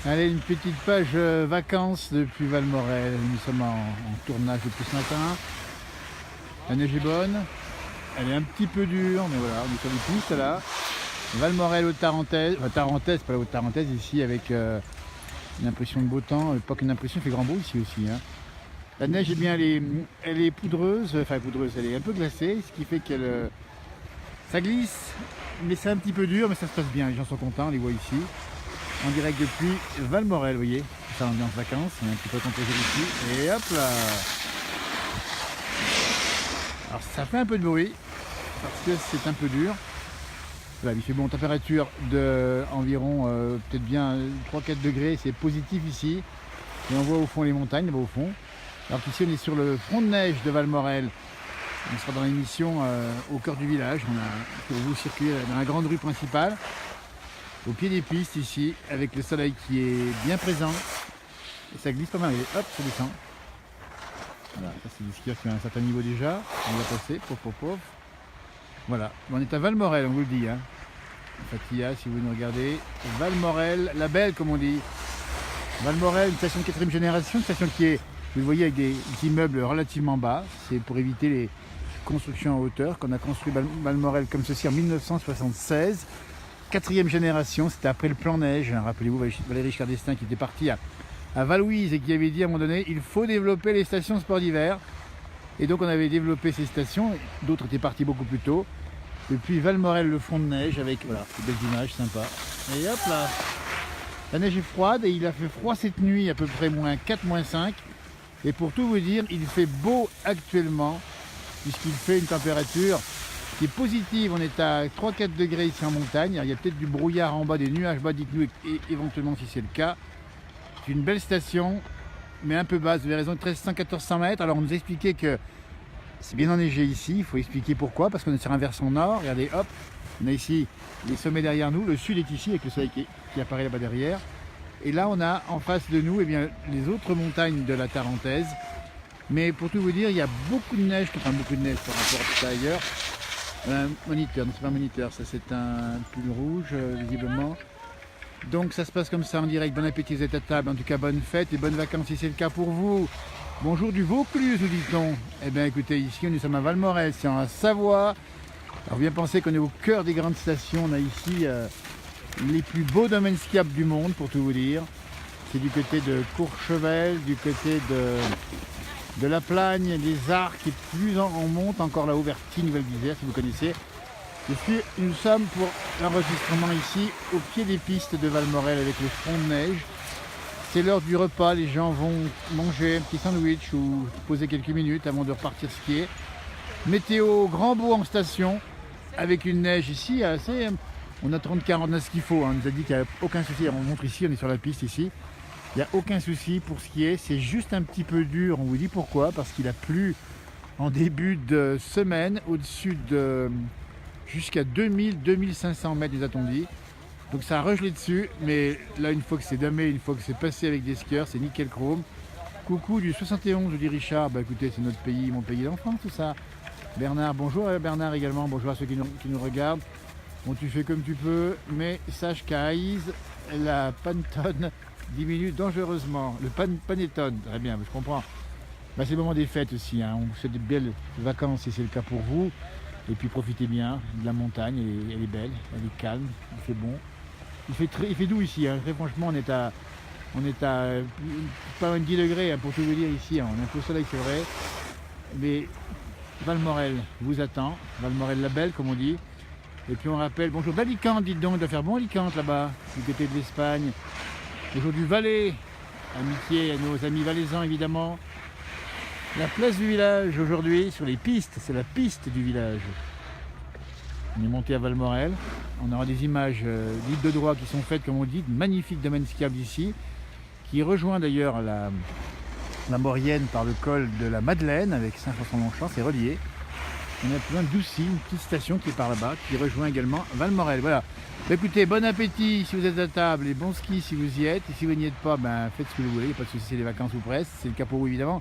Allez, une petite page vacances depuis Valmorel. Nous sommes en tournage depuis ce matin. La neige est bonne. Elle est un petit peu dure, mais voilà, on est sur les pistes là. Valmorel aux Tarentaises, enfin Tarentaise, pas la haute Tarentaise ici, avec une impression de beau temps. Pas qu'une impression, il fait grand beau ici aussi. Hein. La neige, eh bien, elle est poudreuse, enfin poudreuse, elle est un peu glacée, ce qui fait qu'elle ça glisse, mais c'est un petit peu dur, mais ça se passe bien. Les gens sont contents, on les voit ici. En direct depuis Valmorel, vous voyez, c'est l'ambiance vacances, on est un petit peu composé ici, et hop là. Alors ça fait un peu de bruit, parce que c'est un peu dur. Voilà, il fait bon, température de environ peut-être bien 3-4 degrés, c'est positif ici. Et on voit au fond les montagnes, là-bas au fond. Alors qu'ici on est sur le front de neige de Valmorel. On sera dans l'émission au cœur du village. On a pour vous circuler dans la grande rue principale. Au pied des pistes ici, avec le soleil qui est bien présent. Et ça glisse pas mal, et hop, ça descend. Voilà, ça c'est des skieurs qui ont un certain niveau déjà. On va passer, pof. Voilà, on est à Valmorel, on vous le dit. Hein. Fatia, si vous nous regardez. Valmorel, la belle comme on dit. Valmorel, une station de 4e génération, une station qui est, vous le voyez, avec des immeubles relativement bas. C'est pour éviter les constructions en hauteur qu'on a construit Valmorel comme ceci en 1976. 4e génération, c'était après le plan neige. Rappelez-vous Valéry Giscard d'Estaing qui était parti à Valouise et qui avait dit à un moment donné il faut développer les stations sport d'hiver. Et donc on avait développé ces stations, d'autres étaient partis beaucoup plus tôt. Et puis Valmorel, le front de neige avec voilà, ces belles images sympas. Et hop là, la neige est froide et il a fait froid cette nuit, à peu près moins 4, moins 5. Et pour tout vous dire, il fait beau actuellement, puisqu'il fait une température qui est positive. On est à 3-4 degrés ici en montagne. Il y a peut-être du brouillard en bas, des nuages bas, dites-nous éventuellement si c'est le cas. C'est une belle station, mais un peu basse. Vous avez raison, 1300-1400 mètres. Alors on nous expliquait que c'est bien enneigé ici. Il faut expliquer pourquoi, parce qu'on est sur un versant nord. Regardez, hop, on a ici les sommets derrière nous. Le sud est ici avec le soleil qui apparaît là-bas derrière. Et là, on a en face de nous eh bien, les autres montagnes de la Tarentaise. Mais pour tout vous dire, il y a beaucoup de neige, enfin beaucoup de neige par rapport à tout ça ailleurs. Un moniteur, non c'est pas un moniteur, ça c'est un pull rouge visiblement. Donc ça se passe comme ça en direct. Bon appétit, vous êtes à table. En tout cas, bonne fête et bonnes vacances si c'est le cas pour vous. Bonjour du Vaucluse, nous dit-on. Eh bien écoutez, ici nous sommes à Valmorel, c'est en Savoie. Alors bien penser qu'on est au cœur des grandes stations. On a ici les plus beaux domaines skiables du monde, pour tout vous dire. C'est du côté de Courchevel, du côté de la Plagne, des Arcs, et plus on monte encore là-haut vers Tignes-Val d'Isère, si vous connaissez. Et puis nous sommes pour l'enregistrement ici, au pied des pistes de Valmorel avec le front de neige. C'est l'heure du repas, les gens vont manger un petit sandwich ou poser quelques minutes avant de repartir skier. Météo grand beau en station, avec une neige ici assez... On a 30-40, on a ce qu'il faut, hein. On nous a dit qu'il n'y a aucun souci. On montre ici, on est sur la piste ici. Il n'y a aucun souci pour skier, c'est juste un petit peu dur. On vous dit pourquoi, parce qu'il a plu en début de semaine au-dessus de jusqu'à 2000-2500 mètres, nous a-t-on dit. Donc ça a regelé dessus, mais là une fois que c'est damé, une fois que c'est passé avec des skieurs, c'est nickel chrome. Coucou du 71, je dis Richard, bah écoutez c'est notre pays, mon pays d'enfance tout ça. Bernard, bonjour à Bernard également, bonjour à ceux qui nous regardent. Bon tu fais comme tu peux, mais sache qu'à Aïs, la Pantone diminue dangereusement. Le panettone, très bien, je comprends. Bah, c'est le moment des fêtes aussi, hein. On vous souhaite de belles vacances si c'est le cas pour vous. Et puis profitez bien de la montagne, elle est belle, elle est calme, il fait bon. Il fait doux ici, hein. Très franchement on est à pas loin de 10 degrés hein, pour tout vous dire ici, hein. On est un peu au soleil c'est vrai. Mais Valmorel vous attend, Valmorel la belle comme on dit. Et puis on rappelle, bonjour d'Alicante, dites donc, il doit faire bon Alicante là-bas, du côté de l'Espagne. Bonjour du Valais, amitié à nos amis valaisans évidemment. La place du village aujourd'hui, sur les pistes, c'est la piste du village. On est monté à Valmorel, on aura des images dites de droit qui sont faites comme on dit, de magnifiques domaines skiables ici, qui rejoint d'ailleurs la Maurienne par le col de la Madeleine avec Saint-François-Longchamp, c'est relié. On a plein d'Oussy, une petite station qui est par là-bas, qui rejoint également Valmorel. Voilà. Bah, écoutez, bon appétit si vous êtes à table et bon ski si vous y êtes. Et si vous n'y êtes pas, ben, faites ce que vous voulez, il n'y a pas de souci, c'est les vacances ou presque. C'est le cas pour vous évidemment.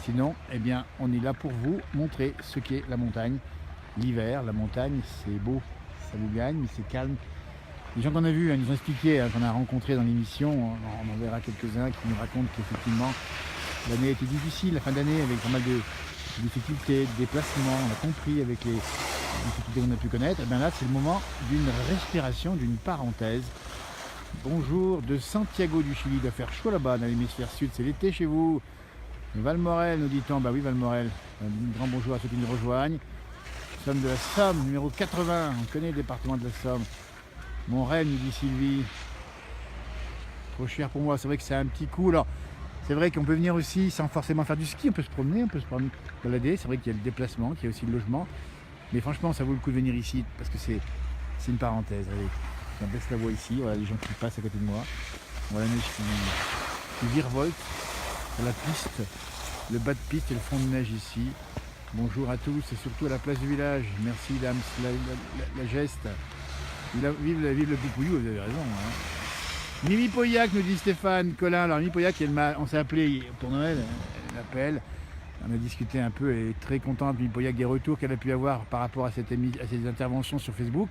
Sinon, eh bien, on est là pour vous montrer ce qu'est la montagne. L'hiver, la montagne, c'est beau, ça vous gagne, mais c'est calme. Les gens qu'on a vus, nous ont expliqué, qu'on a rencontrés dans l'émission, on en verra quelques-uns qui nous racontent qu'effectivement l'année a été difficile, la fin d'année avec pas mal de difficultés, de déplacements, on a compris avec les difficultés qu'on a pu connaître. Et bien là c'est le moment d'une respiration, d'une parenthèse. Bonjour de Santiago du Chili, il doit faire chaud là-bas dans l'hémisphère sud, c'est l'été chez vous. Valmorel nous dit-on, bah oui Valmorel, un grand bonjour à ceux qui nous rejoignent. Nous sommes de la Somme, numéro 80, on connaît le département de la Somme. Mon rêve, nous dit Sylvie. Trop cher pour moi, c'est vrai que c'est un petit coup. Alors, c'est vrai qu'on peut venir aussi sans forcément faire du ski, on peut se promener, on peut se balader. C'est vrai qu'il y a le déplacement, qu'il y a aussi le logement. Mais franchement, ça vaut le coup de venir ici parce que c'est une parenthèse. Allez, on baisse la voix ici, voilà les gens qui passent à côté de moi. Voilà la neige qui virevolte sur la piste, le bas de piste et le fond de neige ici. Bonjour à tous et surtout à la place du village. Merci la geste. Vive le Poupouillou, vous avez raison. Hein. Mimi Pauillac, nous dit Stéphane Colin. Alors Mimi Pauillac, on s'est appelé pour Noël, elle appelle. On a discuté un peu, elle est très contente, Mimi Pauillac, des retours qu'elle a pu avoir par rapport à ces interventions sur Facebook.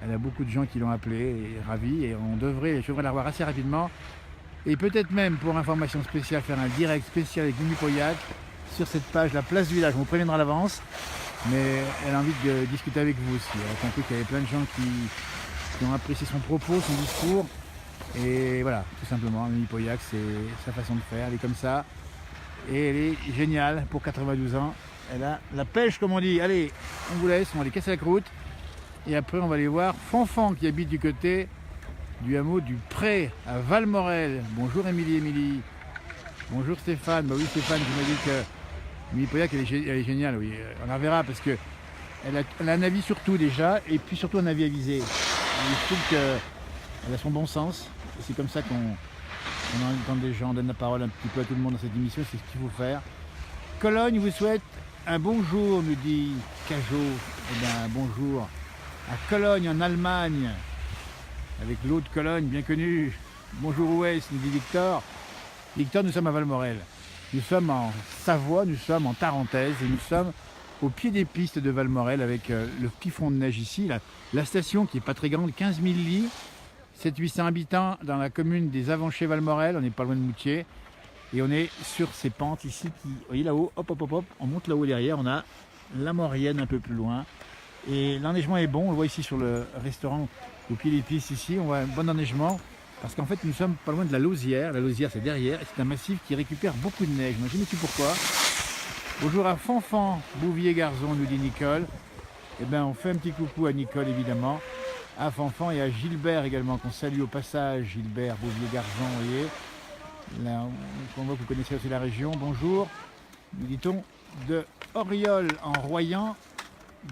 Elle a beaucoup de gens qui l'ont appelée et ravie et je devrais la revoir assez rapidement. Et peut-être même pour information spéciale, faire un direct spécial avec Mimi Pauillac sur cette page, la place du village. On vous préviendra à l'avance. Mais elle a envie de discuter avec vous aussi. Elle a compris qu'il y avait plein de gens qui ont apprécié son propos, son discours. Et voilà, tout simplement, Mimi Pauillac, c'est sa façon de faire. Elle est comme ça. Et elle est géniale pour 92 ans. Elle a la pêche, comme on dit. Allez, on vous laisse, on va aller casser la croûte. Et après, on va aller voir Fanfan qui habite du côté du hameau du Pré, à Valmorel. Bonjour Émilie. Bonjour Stéphane. Bah oui, Stéphane, tu m'as dit que Mimi Pauillac, elle est géniale, oui. On la verra parce que elle a un avis sur tout déjà, et puis surtout un avis avisé. Je trouve qu'elle a son bon sens. Et c'est comme ça qu'on entend des gens, on donne la parole un petit peu à tout le monde dans cette émission, c'est ce qu'il faut faire. Cologne vous souhaite un bonjour, nous dit Cajot. Eh bien, un bonjour à Cologne, en Allemagne, avec l'eau de Cologne, bien connue. Bonjour Ouest, nous dit Victor. Victor, nous sommes à Valmorel. Nous sommes en Savoie, nous sommes en Tarentaise et nous sommes au pied des pistes de Valmorel avec le petit front de neige ici. La station qui n'est pas très grande, 15 000 lits, 700-800 habitants dans la commune des Avanchers-Valmorel, on n'est pas loin de Moutier. Et on est sur ces pentes ici, vous voyez là-haut, hop, on monte là-haut derrière, on a la Maurienne un peu plus loin. Et l'enneigement est bon, on le voit ici sur le restaurant au pied des pistes ici, on voit un bon enneigement. Parce qu'en fait, nous sommes pas loin de la Lausière. La Lausière, c'est derrière. Et c'est un massif qui récupère beaucoup de neige. Moi, je ne sais pas pourquoi. Bonjour à Fanfan, Bouvier-Garzon, nous dit Nicole. Eh bien, on fait un petit coucou à Nicole, évidemment. À Fanfan et à Gilbert également, qu'on salue au passage. Gilbert, Bouvier-Garzon, vous voyez. Là, on voit que vous connaissez aussi la région. Bonjour. Nous dit-on de Auriol en Royan,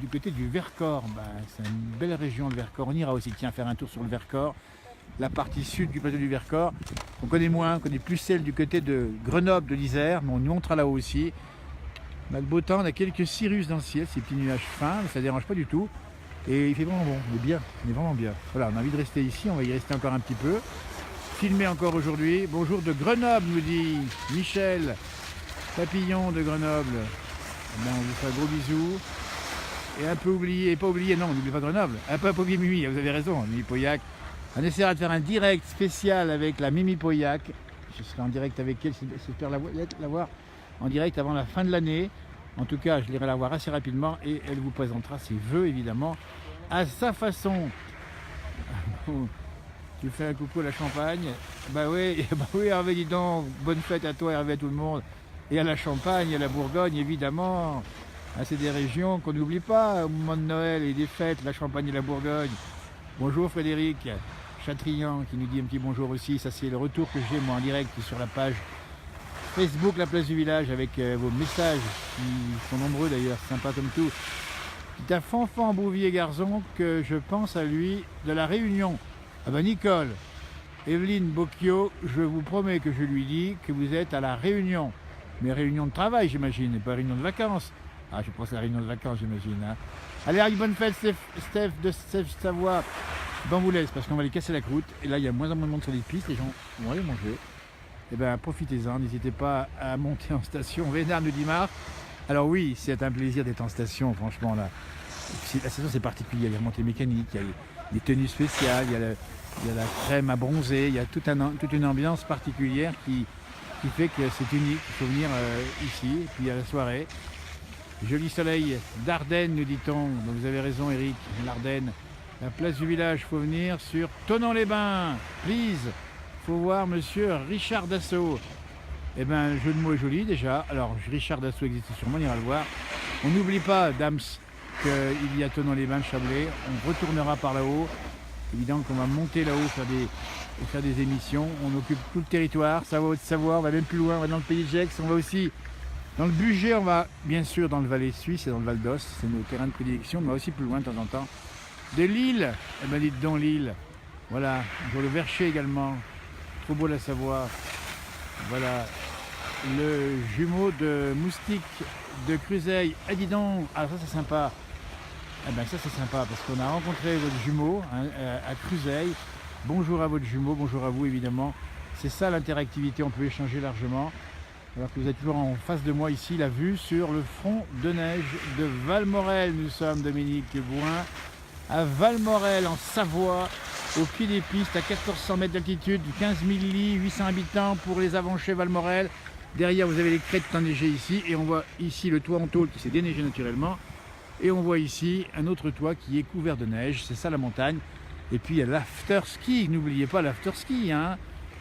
du côté du Vercors. Ben, c'est une belle région, le Vercors. On ira aussi, tiens, faire un tour sur le Vercors. La partie sud du plateau du Vercors. On connaît moins, on connaît plus celle du côté de Grenoble, de l'Isère, mais on y montera là-haut aussi. On a le beau temps, on a quelques cirrus dans le ciel, ces petits nuages fins, mais ça ne dérange pas du tout. Et il fait vraiment bon, on est bien, on est vraiment bien. Voilà, on a envie de rester ici, on va y rester encore un petit peu. Filmer encore aujourd'hui. Bonjour de Grenoble, nous dit Michel, Papillon de Grenoble. Eh bien, on vous fait un gros bisou. Et un peu oublié, pas oublié, non, on n'oublie pas Grenoble. Un peu oublié Mimi, vous avez raison, Mimi Pauillac. On essaiera de faire un direct spécial avec la Mimi Pauillac. Je serai en direct avec elle, j'espère la voir en direct avant la fin de l'année. En tout cas, je l'irai la voir assez rapidement et elle vous présentera ses vœux, évidemment, à sa façon. Tu fais un coucou à la Champagne. Bah oui, Hervé, dis donc, bonne fête à toi, Hervé, à tout le monde. Et à la Champagne, à la Bourgogne, évidemment. Ah, c'est des régions qu'on n'oublie pas au moment de Noël et des fêtes, la Champagne et la Bourgogne. Bonjour Frédéric Chatrian qui nous dit un petit bonjour aussi. Ça, c'est le retour que j'ai moi en direct sur la page Facebook La Place du Village avec vos messages qui sont nombreux d'ailleurs, sympa comme tout. C'est un Fanfan Bouvier-Garzon que je pense à lui de la Réunion. Ah ben Nicole, Evelyne Bocchio, je vous promets que je lui dis que vous êtes à la Réunion. Mais réunion de travail j'imagine, et pas réunion de vacances. Ah, je pense à la réunion de vacances j'imagine. Hein. Allez, bonne fête Steph de Steph Savoie. Ben, on vous laisse parce qu'on va aller casser la croûte. Et là, il y a moins en moins de monde sur les pistes, les gens vont aller manger. Et bien, profitez-en, n'hésitez pas à monter en station. Vénard nous dit Marc. Alors oui, c'est un plaisir d'être en station, franchement. Là. La station, c'est particulier. Il y a les remontées mécaniques, il des tenues spéciales, il y a la crème à bronzer, il y a toute une ambiance particulière qui fait que c'est unique. Il faut venir ici, et puis à la soirée. Joli soleil d'Ardennes, nous dit-on. Donc vous avez raison, Eric, l'Ardenne. La place du village, il faut venir sur Thonon-les-Bains. Please, faut voir monsieur Richard Dassault. Eh bien, le jeu de mots est joli déjà. Alors, Richard Dassault existe sûrement, on ira le voir. On n'oublie pas, Dams, qu'il y a Thonon-les-Bains, Chablais. On retournera par là-haut. Évidemment qu'on va monter là-haut, faire des émissions. On occupe tout le territoire. Ça va Haute-Savoie, on va même plus loin, on va dans le pays de Gex. On va aussi dans le Bugey, on va bien sûr dans le Valais suisse et dans le Val d'Os. C'est nos terrains de prédilection. On va aussi plus loin de temps en temps. De Lille, eh bien dites donc Lille. Voilà, pour le Vercher également. Trop beau la Savoie. Voilà, le jumeau de Moustique de Cruseille. Ah dis donc, ah ça c'est sympa. Ah ben ça c'est sympa parce qu'on a rencontré votre jumeau à Cruseille. Bonjour à votre jumeau, bonjour à vous évidemment. C'est ça l'interactivité, on peut échanger largement. Alors que vous êtes toujours en face de moi ici, la vue sur le front de neige de Valmorel. Nous sommes, Dominique Bouin, à Valmorel en Savoie, au pied des pistes, à 1400 mètres d'altitude, 15 000 lits, 800 habitants pour les Avanchets Valmorel. Derrière, vous avez les crêtes enneigées ici, et on voit ici le toit en tôle qui s'est déneigé naturellement. Et on voit ici un autre toit qui est couvert de neige, c'est ça la montagne. Et puis il y a l'after-ski, n'oubliez pas l'after-ski, hein.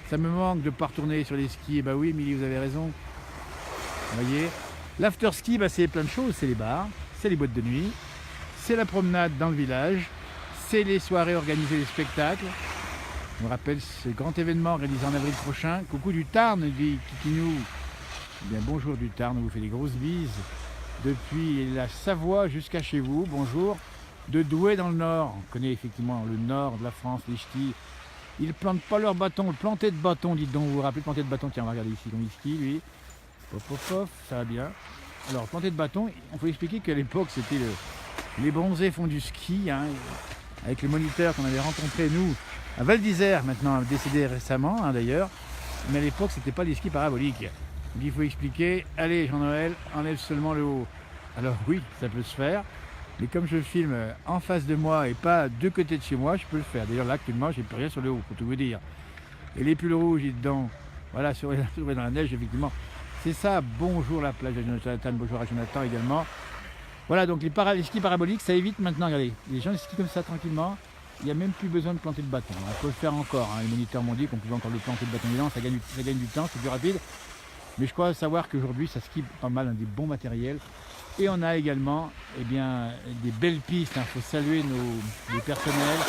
Ça me manque de ne pas retourner sur les skis. Et bah oui, Émilie, vous avez raison. Vous voyez, l'after-ski, bah, c'est plein de choses, c'est les bars, c'est les boîtes de nuit, c'est la promenade dans le village, c'est les soirées organisées, les spectacles. Je me rappelle ce grand événement réalisé en avril prochain. Coucou du Tarn, dit Kikinou. Eh bien, bonjour du Tarn, on vous fait des grosses bises. Depuis la Savoie jusqu'à chez vous, bonjour. De Douai dans le Nord, on connaît effectivement le Nord de la France, les ch'tis. Ils ne plantent pas leur bâton, le planter de bâton, dites donc, vous vous rappelez, planter de bâton, tiens, on va regarder ici, comme il skie, lui. Pof, pof, pof, ça va bien. Alors, planter de bâton, on peut expliquer qu'à l'époque, c'était les bronzés font du ski, hein, avec les moniteurs qu'on avait rencontrés, nous, à Val d'Isère, maintenant décédé récemment, hein, d'ailleurs. Mais à l'époque, c'était pas des skis paraboliques. Donc, il faut expliquer, allez, Jean-Noël, enlève seulement le haut. Alors oui, ça peut se faire. Mais comme je filme en face de moi et pas de côté de chez moi, je peux le faire. D'ailleurs là actuellement, j'ai plus rien sur le haut, pour tout vous dire. Et les pulls rouges, ils dedans, voilà, sur dans la neige, effectivement. C'est ça, bonjour la plage de Jonathan, bonjour à Jonathan également. Voilà, donc les skis paraboliques, ça évite maintenant, regardez, les gens skient comme ça tranquillement, il n'y a même plus besoin de planter de bâton. Il faut le faire encore, hein. Les moniteurs m'ont dit qu'on pouvait encore le planter de bâton évidemment, ça gagne du temps, c'est plus rapide. Mais je crois savoir qu'aujourd'hui, ça skie pas mal, des bons matériels. Et on a également eh bien, des belles pistes, il faut saluer les personnels.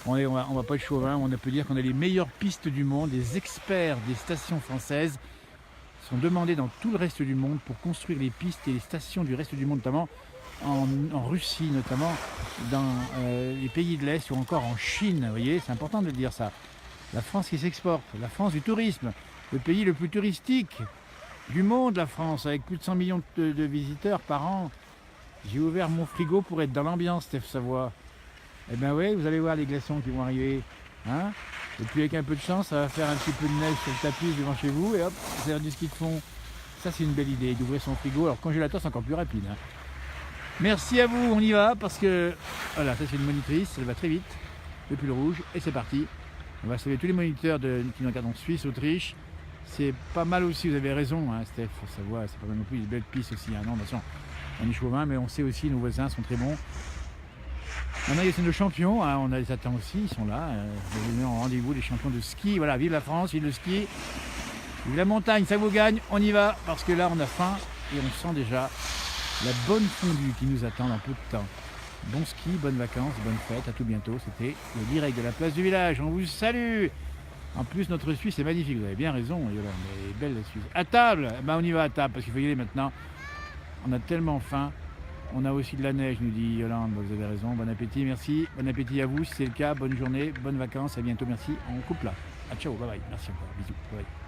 On va pas être chauvin, on peut dire qu'on a les meilleures pistes du monde. Les experts des stations françaises sont demandés dans tout le reste du monde pour construire les pistes et les stations du reste du monde, notamment en Russie, notamment dans les pays de l'Est ou encore en Chine. Vous voyez, c'est important de le dire ça. La France qui s'exporte, la France du tourisme, le pays le plus touristique du monde, la France, avec plus de 100 millions de visiteurs par an. J'ai ouvert mon frigo pour être dans l'ambiance, Steph Savoie. Eh bien oui, vous allez voir les glaçons qui vont arriver. Hein, et puis avec un peu de chance, ça va faire un petit peu de neige sur le tapis devant chez vous, et hop, ça va faire du ski de fond. Ça c'est une belle idée, d'ouvrir son frigo. Alors congélateur, c'est encore plus rapide. Hein. Merci à vous, on y va, parce que... Voilà, ça c'est une monitrice, elle va très vite. Le pull rouge, et c'est parti. On va saluer tous les moniteurs qui nous regardent en Suisse, Autriche. C'est pas mal aussi, vous avez raison, hein, Steph, Savoie, c'est pas mal non plus, des belles pistes aussi. Hein. Non, attention, on est chauvin, mais on sait aussi, nos voisins sont très bons. On a nos champions, hein, on a les attends aussi, ils sont là. Vous avez en rendez-vous, les champions de ski. Voilà, vive la France, vive le ski, vive la montagne, ça vous gagne, on y va, parce que là on a faim et on sent déjà la bonne fondue qui nous attend dans peu de temps. Bon ski, bonnes vacances, bonnes fêtes, à tout bientôt. C'était le direct de la place du village, on vous salue. En plus, notre Suisse est magnifique, vous avez bien raison, Yolande, elle est belle la Suisse. À table, ben, on y va à table, parce qu'il faut y aller maintenant. On a tellement faim. On a aussi de la neige, nous dit Yolande, vous avez raison. Bon appétit, merci. Bon appétit à vous, si c'est le cas. Bonne journée, bonnes vacances, à bientôt, merci. On coupe là. À ciao, bye bye. Merci encore, bisous, bye bye.